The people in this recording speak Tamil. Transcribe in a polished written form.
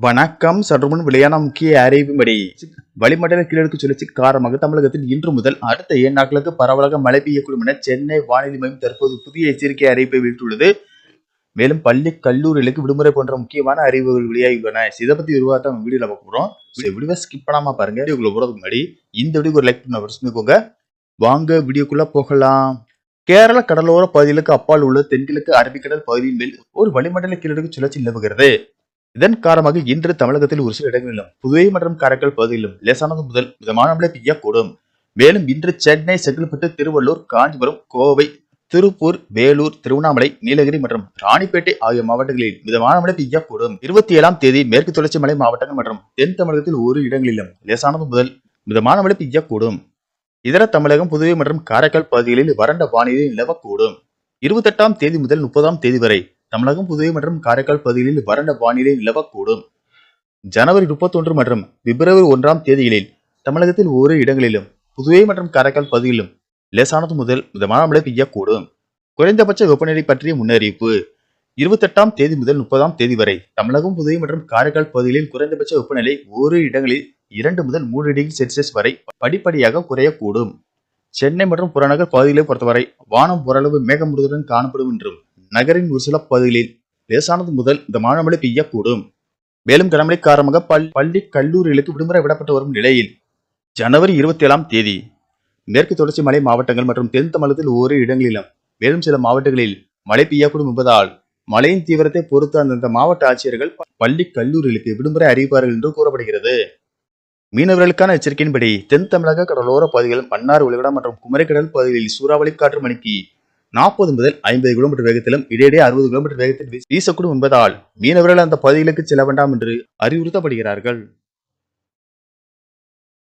வணக்கம். சற்றுமுன் வெளியான முக்கிய அறிவிப்படி வளிமண்டல கீழடுக்கு சுழற்சி காரணமாக தமிழகத்தில் இன்று முதல் அடுத்த 7 நாட்களுக்கு பரவலாக மழை பெய்யக்கூடும் என சென்னை வானிலை மையம் தற்போது புதிய எச்சரிக்கை அறிவிப்பை வெளியிட்டுள்ளது. மேலும் பள்ளி கல்லூரிகளுக்கு விடுமுறை போன்ற முக்கியமான அறிவிப்புகள் வெளியாகியுள்ளன. இதை பத்தி விரிவாக வீடியோல பார்க்க போறோம். வீடியோ ஸ்கிப் பண்ணாம பாருங்க. வீடியோக்குள்ள போறதுக்கு முன்னாடி இந்த வீடியோக்கு ஒரு லைக் பண்ணிக்கோங்க. வாங்க வீடியோக்குள்ள போகலாம். கேரள கடலோர பகுதிகளுக்கு அப்பால் உள்ள தென்கிழக்கு அரபிக்கடல் பகுதியின் மேல் ஒரு வளிமண்டல கீழடுக்கு சுழற்சி நிலவுகிறது. இதன் காரணமாக இன்று தமிழகத்தில் ஒரு சில இடங்களிலும் புதுவை மற்றும் காரைக்கால் பகுதியிலும் லேசானது முதல் மிதமான மழை பெய்யக்கூடும். மேலும் இன்று சென்னை, செங்கல்பட்டு, திருவள்ளூர், காஞ்சிபுரம், கோவை, திருப்பூர், வேலூர், திருவண்ணாமலை, நீலகிரி மற்றும் ராணிப்பேட்டை ஆகிய மாவட்டங்களில் மிதமான மழை பெய்யக்கூடும். 27ஆம் தேதி மேற்கு தொடர்ச்சி மலை மாவட்டங்கள் மற்றும் தென் தமிழகத்தில் ஒரு இடங்களிலும் லேசானது முதல் மிதமான மழை பெய்யக்கூடும். இதர தமிழகம், புதுவை மற்றும் காரைக்கால் பகுதிகளில் வறண்ட வானிலை நிலவக்கூடும். 28ஆம் தேதி முதல் 30ஆம் தேதி வரை தமிழகம், புதுவை மற்றும் காரைக்கால் பகுதிகளில் வறண்ட வானிலை நிலவக்கூடும். ஜனவரி 31 மற்றும் பிப்ரவரி 1ஆம் தேதிகளில் தமிழகத்தில் ஓரிரு இடங்களிலும் புதுவை மற்றும் காரைக்கால் பகுதிகளிலும் லேசானது முதல் மிதமான மழை பெய்யக்கூடும். குறைந்தபட்ச வெப்பநிலை பற்றிய முன்னறிவிப்பு. 28ஆம் தேதி முதல் 30ஆம் தேதி வரை தமிழகம், புதுவை மற்றும் காரைக்கால் பகுதிகளில் குறைந்தபட்ச வெப்பநிலை ஓரிரு இடங்களில் 2 முதல் 3 டிகிரி செல்சியஸ் வரை படிப்படியாக குறையக்கூடும். சென்னை மற்றும் புறநகர் பகுதிகளை பொறுத்தவரை வானம் ஓரளவு மேகமூட்டத்துடன் காணப்படும் என்றும் நகரின் ஒரு சில பகுதிகளில் லேசானது முதல் மிதமான மழை பெய்யக்கூடும். மேலும் கனமழை காரணமாக பள்ளி கல்லூரிகளுக்கு விடுமுறை விடப்பட்டு வரும் நிலையில் ஜனவரி 27ஆம் தேதி மேற்கு தொடர்ச்சி மலை மாவட்டங்கள் மற்றும் தென் தமிழகத்தில் ஓரிரு இடங்களிலும் மேலும் சில மாவட்டங்களில் மழை பெய்யக்கூடும் என்பதால் மழையின் தீவிரத்தை பொறுத்து அந்தந்த மாவட்ட ஆட்சியர்கள் பள்ளி கல்லூரிகளுக்கு விடுமுறை அறிவிப்பார்கள் என்று கூறப்படுகிறது. மீனவர்களுக்கான எச்சரிக்கையின்படி தென் தமிழக கடலோர பகுதிகள், மன்னார் வளைகுடா மற்றும் குமரிக்கடல் பகுதிகளில் சூறாவளி காற்று மணிக்கு 40 முதல் 50 கிலோமீட்டர் வேகத்திலும் இடையிடையே 60 கிலோமீட்டர் வேகத்தில் வீசக்கூடும் என்பதால் மீனவர்கள் அந்த பகுதிகளுக்கு செல்ல வேண்டாம் என்று அறிவுறுத்தப்படுகிறார்கள்.